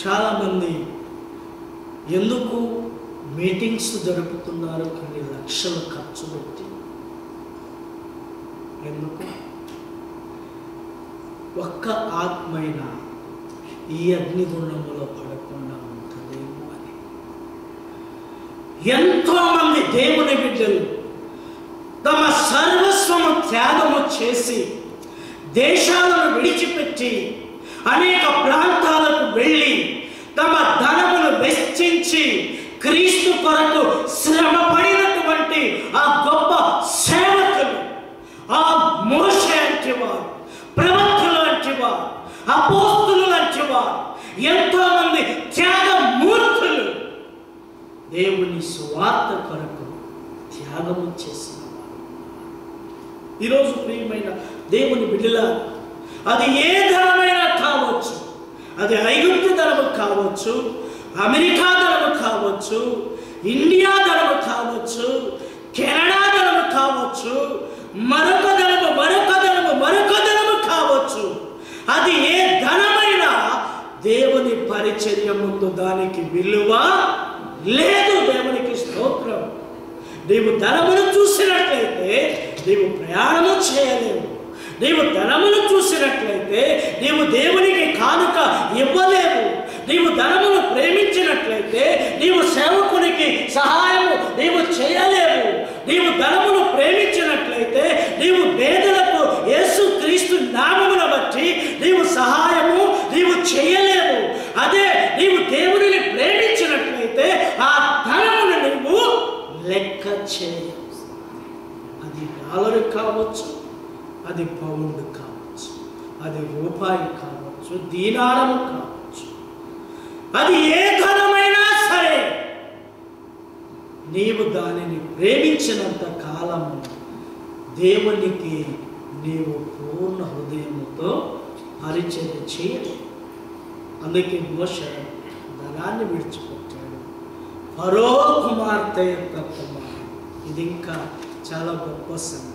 చాలామంది ఎందుకు మీటింగ్స్ జరుపుతున్నారు కొన్ని లక్షలు ఖర్చు పెట్టి? ఎందుకు? ఒక్క ఆత్మైన ఈ అగ్నిగుండంలో పడకుండా ఉంటుందేమో అని. ఎంతోమంది దేవుని బిడ్డలు తమ సర్వస్వము త్యాగము చేసి దేశాలను విడిచిపెట్టి అనేక ప్రాంతాలకు వెళ్ళి తమ ధనమును వెచ్చించి క్రీస్తు కొరకు శ్రమ పడినటువంటి ఆ గొప్ప సేవకులు, ఆ మోషే అంటే వారు, ప్రవక్తలు అంటే వారు, అపోస్తులు అంటే వారు, ఎంతో మంది త్యాగమూర్తులు దేవుని సువార్త కొరకు త్యాగము చేసిన వారు. ఈరోజు ప్రియమైన దేవుని బిడ్డలారా, అది ఏ ధనమైనా కావచ్చు, అది ఐగుప్తు ధనము కావచ్చు, అమెరికా ధనము కావచ్చు, ఇండియా ధనము కావచ్చు, కెనడా ధనము కావచ్చు, మరొక ధనము కావచ్చు. అది ఏ ధనమైనా దేవుని పరిచర్య ముందు దానికి విలువ లేదు. దేవునికి స్తోత్రం. నీవు ధనమును చూసినట్లయితే నీవు ప్రయాణము చేయలేవు. నీవు ధనమును చూసినట్లయితే నీవు దేవునికి కానుక ఇవ్వలేవు. నీవు ధనమును ప్రేమించినట్లయితే నీవు సేవకునికి సహాయము నీవు చేయలేవు. నీవు ధనమును ప్రేమించినట్లయితే నీవు పేదలకు యేసుక్రీస్తు నామమును బట్టి నీవు సహాయము నీవు చేయలేవు. అదే నీవు దేవుడిని ప్రేమించినట్లయితే ఆ ధనమును నీవు లెక్క చేయవు. అది డాలర్ కావచ్చు, అది పౌండ్ కావచ్చు, అది రూపాయి కావచ్చు, దీనారము కావచ్చు, అది ఏ ధనమైనా సరే నీవు దానిని ప్రేమించినంత కాలము దేవునికి నీవు పూర్ణ హృదయముతో పరిచర్య చేయలేవు. అందుకే మోషే ధనాన్ని విడిచిపెట్టాడు. ఫరో కుమార్తె యొక్క కుమారుడు. ఇది ఇంకా చాలా గొప్ప సంగతి.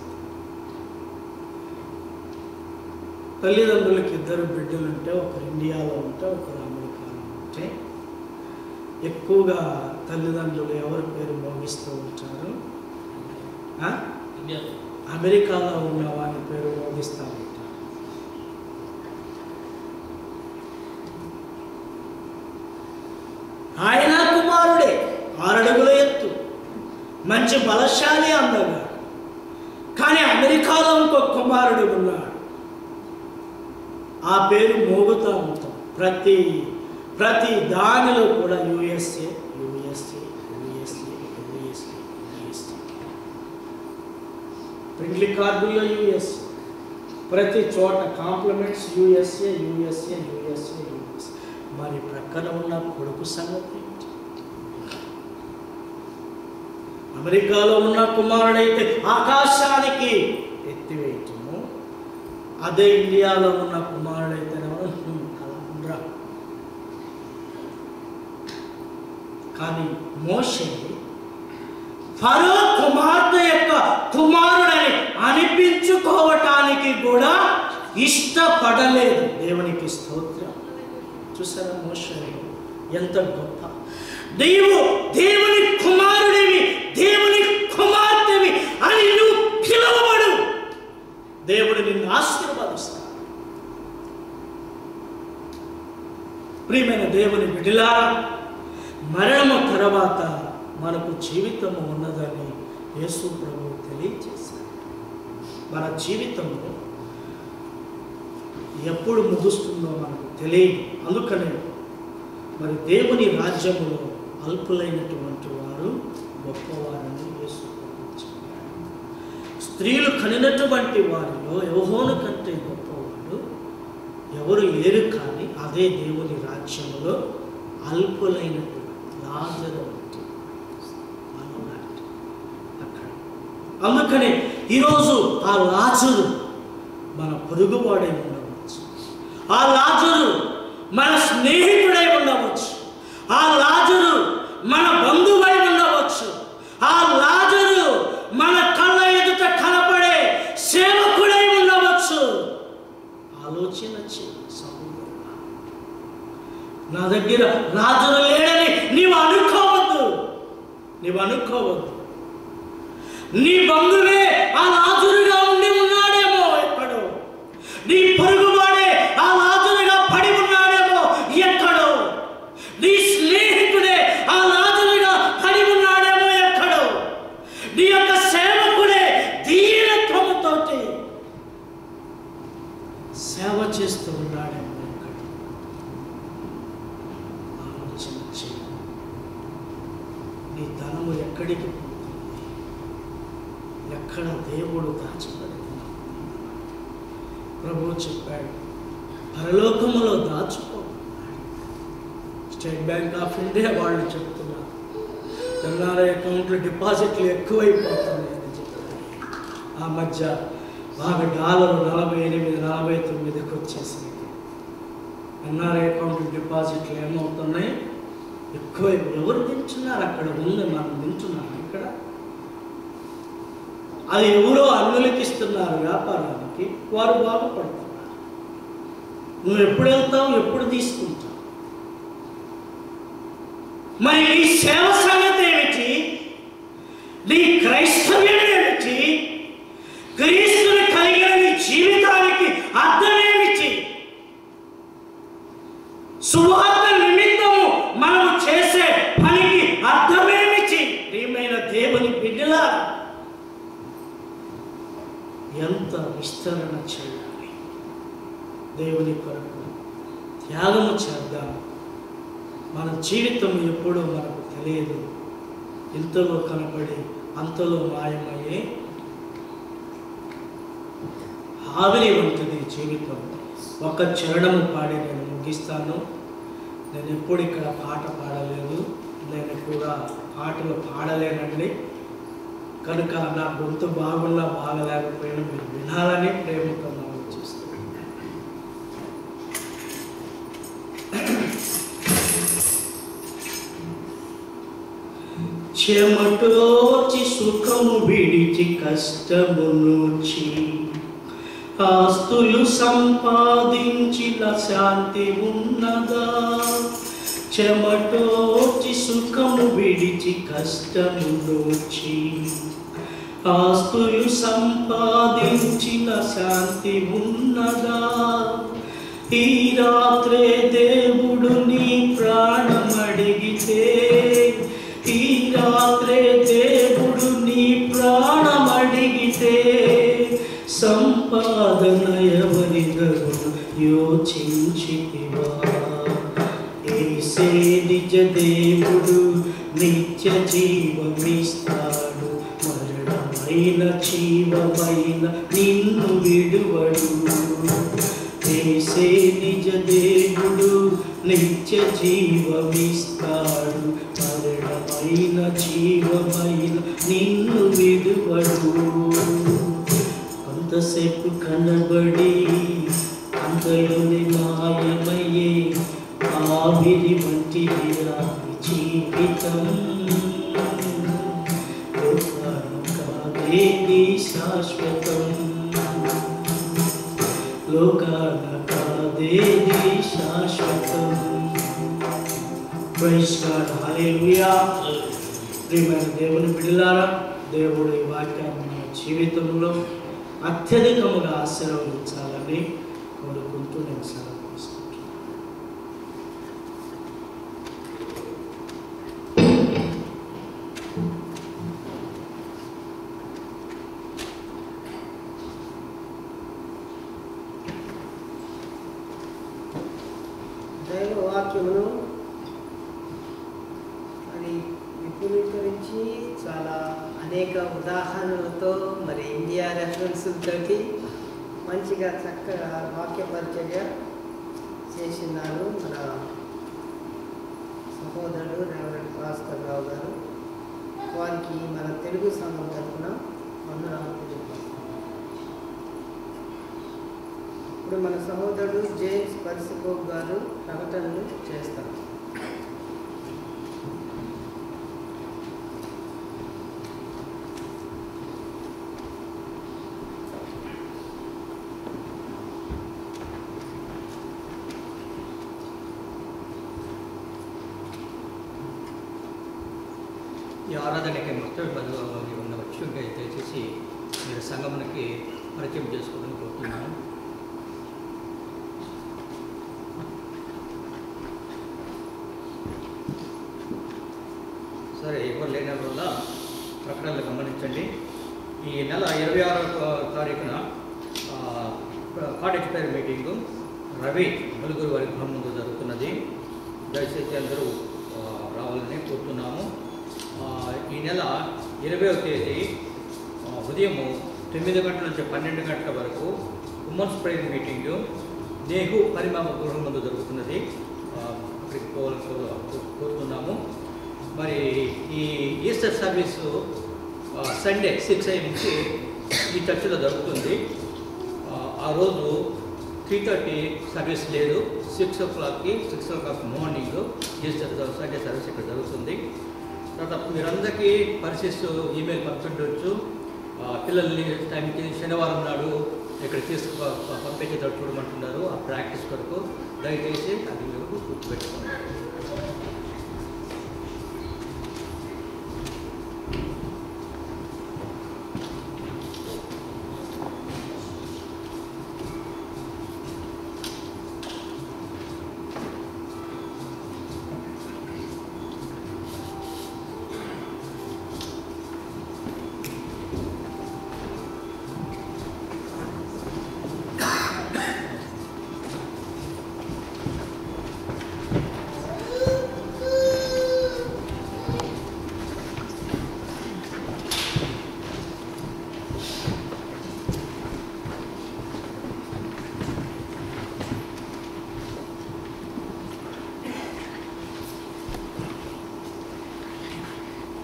తల్లిదండ్రులకి ఇద్దరు బిడ్డలు ఉంటే, ఒకరు ఇండియాలో ఉంటే ఒకరు అమెరికాలో ఉంటే, ఎక్కువగా తల్లిదండ్రులు ఎవరి పేరు మోగిస్తూ ఉంటారు? అమెరికాలో ఉన్న వారి పేరు మోగిస్తూ ఉంటారు. ఆయన కుమారుడే, 6 అడుగుల ఎత్తు, మంచి బలశాలి అందగా. కానీ అమెరికాలో ఇంకో కుమారుడు ఉన్నాడు, ఆ పేరు మోగుతూ ఉంటాం. ప్రతి దానిలో కూడా USA USA USA USA USA, ప్రింట్లీ కార్డుల్లో యుఎస్ఏ, ప్రతి చోట compliments USA USA USA USA. మరి ప్రక్కన ఉన్న కొడుకు సంగతి ఏంటి? అమెరికాలో ఉన్న కుమారుడైతే ఆకాశానికి ఎత్తివేయటము, అదే ఇండియాలో ఉన్న కుమారుడైతే అలా. కానీ మోషే ఫరో కుమార్తె యొక్క కుమారుడని అనిపించుకోవటానికి కూడా ఇష్టపడలేదు. దేవునికి స్తోత్రం. చూసారా మోషే ఎంత గొప్ప! నీవు దేవుని కుమారుడివి, దేవుని కుమార్తెవి అని నువ్వు పిలువబడు, దేవుడు నిన్ను ఆశీర్వదిస్తాడు. ప్రియమైన దేవుని బిడ్డలారా, మరణము తర్వాత మనకు జీవితము ఉన్నదని యేసు ప్రభువు తెలియజేశాడు. మన జీవితము ఎప్పుడు ముగుస్తుందో మనకు తెలియదు. అందుకనే మరి దేవుని రాజ్యములో అల్పులైనటువంటి వారు గొప్పవారని యేసు ప్రభువు చెప్పాడు. స్త్రీలు కనినటువంటి వారిలో యోహోను కంటే గొప్పవాడు ఎవరు లేరు. కానీ అదే దేవుని రాజ్యములో అల్పులైనటువంటి లాజరు అక్కడ. అందుకనే ఈరోజు ఆ లాజరు మన పొరుగువాడై ఉండవచ్చు, ఆ లాజరు మన స్నేహితుడై ఉండవచ్చు, ఆ లాజరు మన బంధువై ఉండవచ్చు, ఆ లాజరు మన కళ్ళ ఎదుట కనపడే సేవకుడై ఉండవచ్చు. ఆలోచన చేయి సహోదరుడా, నా దగ్గర లాజరు లేడని నీవు అనుకోవద్దు. నీ బంధువే ఆ లాజరుగా ఉండి ఉన్నాడేమో ఎక్కడో. నీ పొరుగువాడే ఆ లాజరుగా పడి ఉన్నాడేమో ఎక్కడో. నీ స్నేహితుడే ఆ లాజరుగా పడి ఉన్నాడేమో ఎక్కడో. నీ యొక్క సేవకుడే దీనత్వముతోటి సేవ చేస్తూ ఉన్నాడేమో ఎక్కడ. ఆలోచన చేయి. నీ ధనము ఎక్కడికి పోతుంది? ఎక్కడ దేవుడు దాచిపెడుతున్నాడు? ప్రభువు చెప్పాడు, పరలోకములో దాచుకో. స్టేట్ బ్యాంక్ ఆఫ్ ఇండియా వాళ్ళు చెప్తున్నారు, ఎన్ఆర్ఐ అకౌంట్లో డిపాజిట్లు ఎక్కువైపోతున్నాయి అని చెప్పారు. ఆ మధ్య బాగా డాలర్ 48-49కి వచ్చేసింది. ఎన్ఆర్ఐ అకౌంట్ డిపాజిట్లు ఏమవుతున్నాయి? ఎక్కువై. ఎవరు తింటున్నారు? అక్కడ ఉంది, మనం తింటున్నాం ఇక్కడ. అది ఎవరో అన్నులకి ఇస్తున్నారు వ్యాపారానికి, వారు బాగుపడుతున్నారు. నువ్వు ఎప్పుడు వెళ్తావు? ఎప్పుడు తీసుకుంటావు? మరి నీ సేవ సంగతి ఏమిటి? నీ క్రైస్తవ్యం ఏమిటి? క్రీస్తుని కలిగిన నీ జీవితానికి అర్థం ఏమిటి? సువార్త నిమిత్తము మనము చేసే పనికి అర్థమేమిటి? ప్రియమైన దేవుని బిడ్డలా, ఎంత విస్తరణ చేయాలి, దేవుని కొరకు త్యాగము చేద్దాం. మన జీవితం ఎప్పుడూ మనకు తెలియదు. ఇంతలో కనపడి అంతలో మాయమయ్యే ఆవిరి వంటిది జీవితం. ఒక చరణము పాడి నేను ముగిస్తాను. నేను ఎప్పుడు ఇక్కడ పాట పాడలేదు, నేను కూడా పాటలు పాడలేనండి. కనుక నా గొంతు బాగున్నా బాగలేకపోయినా మీరు వినాలని ప్రేమతో మనం చూస్తాను. చెమటోచి సుఖము విడిచి కష్టము నుంచి ఆస్తులు సంపాదించిన శాంతి ఉన్నదా? చెమటోచి సుఖము విడిచి కష్టము నుంచి ఆస్తులు సంపాదించిన శాంతి ఉన్నదా? ఈ రాత్రే దేవుడు నీ ప్రాణం అడిగితే, ఈ రాత్రే దేవుడు నీ ప్రాణం అడిగితే, సంపాదన ఎవరిదగును యోచించితివా? యేసే నిజ దేవుడు నిత్య జీవమిస్తాడు, మరణమైన జీవమైన నిన్ను విడువడు. యేసే నిజ దేవుడు నిత్య జీవమిస్తాడు, మరణమైన జీవమైన నిన్ను విడువడు. అంతసేపు కనబడి అంతలోని మాయమయ్యే ఆవిరి వంటి జీవితం. లోకాన కాదేది శాశ్వతం, లోకాన కాదేది శాశ్వతం. ప్రైజ్ గాడ్, హల్లెలూయా. ప్రియమైన దేవుని బిడ్డలారా, దేవుడు ఈ వాక్యాన్ని మన జీవితంలో అత్యధికముగా ఆశీర్వదించాలని కోరుకుంటూ నేను సెలవు తీసుకుంటున్నాను. దైవ వాక్యమును మరి విపులీకరించి చాలా అనేక ఉదాహరణలతో మరి ఇండియా రెఫరెన్స్లతోటి మంచిగా చక్కగా వాక్య పరిచర్య చేసినారు మన సహోదరుడు రెవరెండ్ భాస్కర్ రావు గారు. వారికి మన తెలుగు సంఘం తరఫున వందనాలు తెలియజేస్తున్నాం. ఇప్పుడు మన సహోదరుడు జేమ్స్ పర్సికోవ్ గారు ప్రకటనలు చేస్తారు. ఈ ఆరాధనకి మొత్తం ఉండవచ్చు. ఇంకా దయచేసి మీరు సంఘమునికి పరిచయం చేసుకోవాలని కోరుతున్నాను. సరే, ఎవరు లేని వల్ల ప్రకటనలు గమనించండి. ఈ నెల 26వ తారీఖున కాటేజ్ ప్రేయర్ మీటింగు రవి నలుగురు వారి గృహం ముందు జరుగుతున్నది. దయచేసి అందరూ రావాలని కోరుతున్నాము. ఈ నెల 20వ తేదీ ఉదయం 9 గంటల నుంచి 12 గంటల వరకు ఉమెన్స్ ప్రేయర్ మీటింగు నేహు పరిమామ గృహం ముందు జరుగుతున్నది. అక్కడికి కోరుతున్నాము. మరి ఈ ఈస్టర్ సర్వీసు సండే 6 AM నుంచి ఈ చర్చిలో జరుగుతుంది. ఆ రోజు 3:30 సర్వీస్ లేదు. 6 o'clock morning Easter Sunday service ఇక్కడ జరుగుతుంది. తర్వాత మీరందరికీ పరిశీలిస్తూ ఈమెయిల్ పంపించవచ్చు. పిల్లల్ని టైంకి శనివారం నాడు ఇక్కడ పంపించేటట్టు చూడమంటున్నారు ఆ ప్రాక్టీస్ కొరకు. దయచేసి అది మీరు గుర్తుపెట్టుకోండి.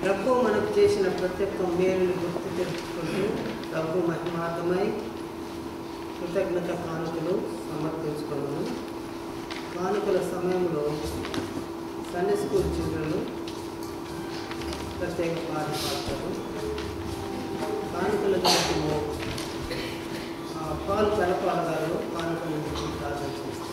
ప్రభు మనకు చేసిన ప్రతి ఒక్క మేలును గుర్తు తెచ్చుకుంటూ ప్రభు మహిమార్థమై కృతజ్ఞత కానుకలు సమర్పించుకున్నాము. కానుకల సమయంలో సండే స్కూల్ చిల్డ్రన్ ప్రత్యేక పాట పాడతారు. కానుకల గురించి పాలు కలపాల గారు కానుకల గురించి ప్రార్థన చేస్తారు.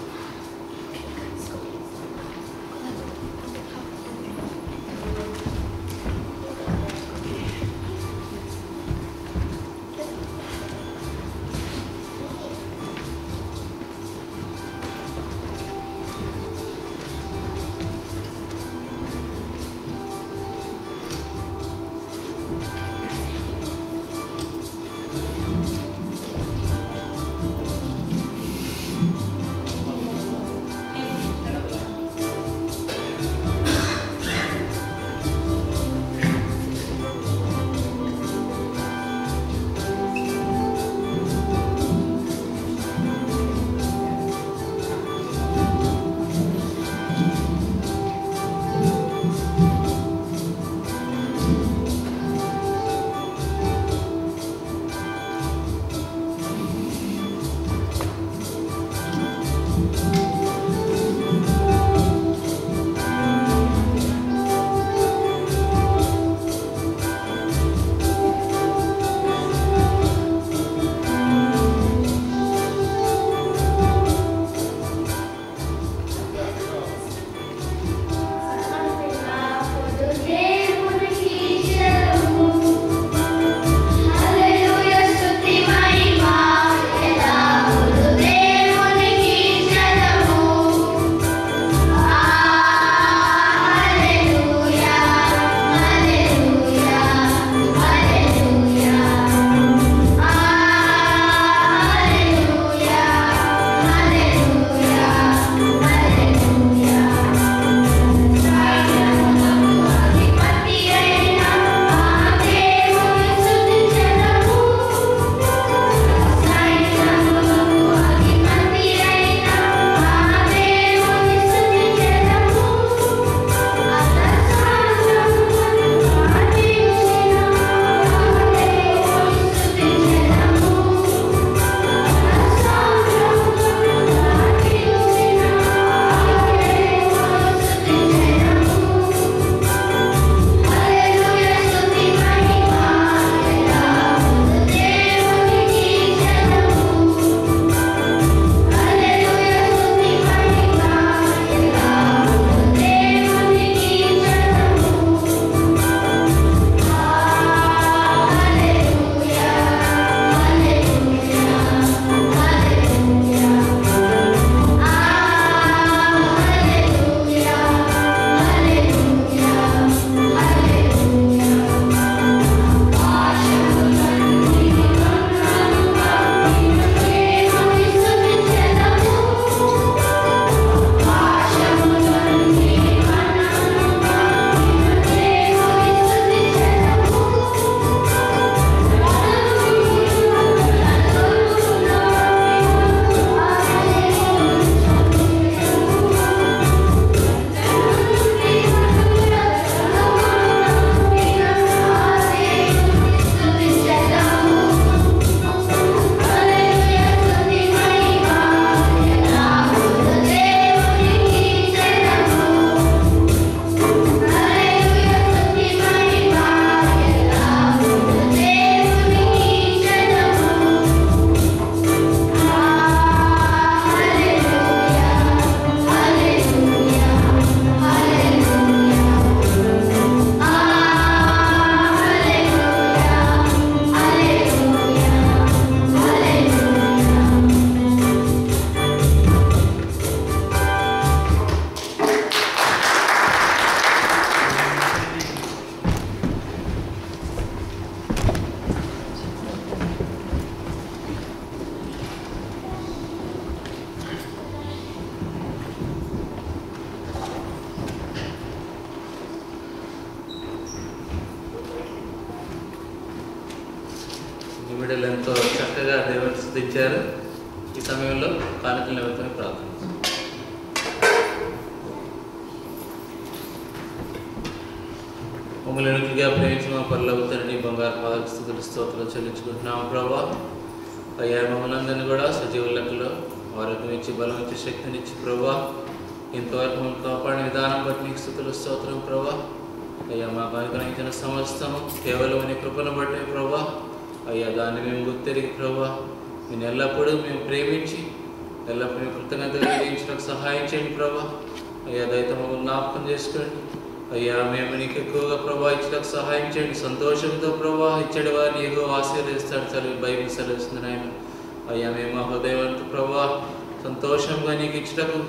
బిడ్డలు ఎంతో చక్కగా దేవుని స్తుతించారు. ఈ సమయంలో కానుకలు నిమిత్తమై ప్రార్థన. మమ్మల్ని ఎన్నికగా ప్రేమించి మా పరలోక తండ్రి బంగారు పాదాలకు స్తుతులు స్తోత్రాలు చెల్లించుకుంటున్నాము ప్రభా. అయ్యా మమ్మల్ని అందరినీ కూడా సజీవ లెక్కలో ఆరోగ్యం ఇచ్చి బలం ఇచ్చి శక్తినిచ్చి ప్రభా ఇంతవరకు మమ్మల్ని కాపాడిన విధానం బట్టి నీకు స్తుతులు స్తోత్రం ప్రభా. అయ్యా మాకు అనుగ్రహించిన సమస్తము కేవలం నీ కృపను బట్టే ప్రభా. అయ్యా దాన్ని మేము గుర్తెరిగి ప్రభా నేను ఎల్లప్పుడూ మేము ప్రేమించి ఎల్లప్పుడూ కృతజ్ఞతగా జీవించడానికి సహాయం చేయండి ప్రభా. అయ్యా దయతో మమ్మల్ని జ్ఞాపకం చేసుకోండి. అయ్యా మేము నీకు ఎక్కువగా ప్రభా ఇచ్చడానికి సహాయం చేయండి. సంతోషంతో ప్రభా ఇచ్చడి వారిని ఏదో ఆశీర్వదిస్తాడు చదివి బైబిల్ సెలవుస్తుంది నాయన. అయ్యా మేము మా హృదయవంతు ప్రభా సంతోషంగా నీకు ఇచ్చటకు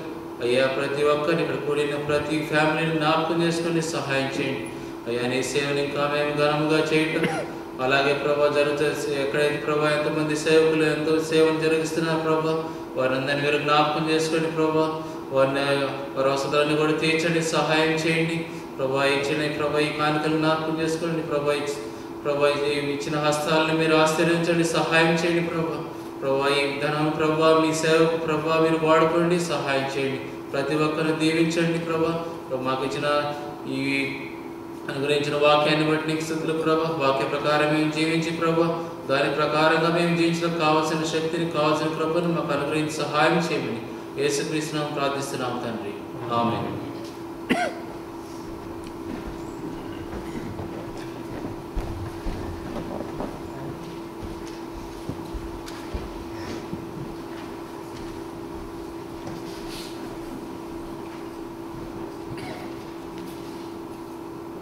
అయ్యా ప్రతి ఒక్కరిని ఇక్కడ కూడిన ప్రతి ఫ్యామిలీని జ్ఞాపకం చేసుకుని సహాయం చేయండి. అయ్యా నీ సేవని ఇంకా మేము ఘనముగా చేయటం అలాగే ప్రభా జరుగుతుంది. ఎక్కడైతే ప్రభా ఎంతమంది సేవకులు ఎంతో సేవలు జరిగిస్తున్నారు ప్రభా వారందరినీ మీరు జ్ఞాపకం చేసుకోండి ప్రభా. వారిని వారి అవసరాన్ని కూడా తీర్చండి సహాయం చేయండి ప్రభా. ఇచ్చిన ప్రభా ఈ కానుకలు జ్ఞాపకం చేసుకోండి ప్రభా ఇచ్చిన హస్తాలను మీరు ఆశీర్వదించండి సహాయం చేయండి ప్రభా. ప్రభా ఈ ధనం ప్రభా మీ సేవకు ప్రభా మీరు వాడుకోండి సహాయం చేయండి. ప్రతి ఒక్కరిని దీవించండి ప్రభా. మాకు ఇచ్చిన ఈ అనుగ్రహించిన వాక్యాన్ని బట్టి నీకు స్తుతులు ప్రభా. వాక్య ప్రకారం మేము జీవించి ప్రభా దాని ప్రకారంగా మేము జీవించడానికి కావాల్సిన శక్తిని కావాల్సిన కృపను మాకు అనుగ్రహించి సహాయం చేయమని యేసుక్రీస్తు నామమున ప్రార్థిస్తున్నాం తండ్రి. ఆమేన్.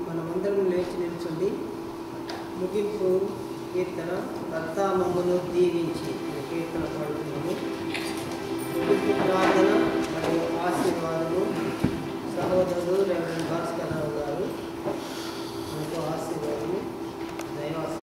మనమందరం లేచి నిల్చుండి ముగింపు కీర్తన కర్తా మమ్మను దీవించి కీర్తన పాడుతున్నాము. ముగింపు ప్రార్థన మరియు ఆశీర్వాదము సహోదరుడు రెవరెండ్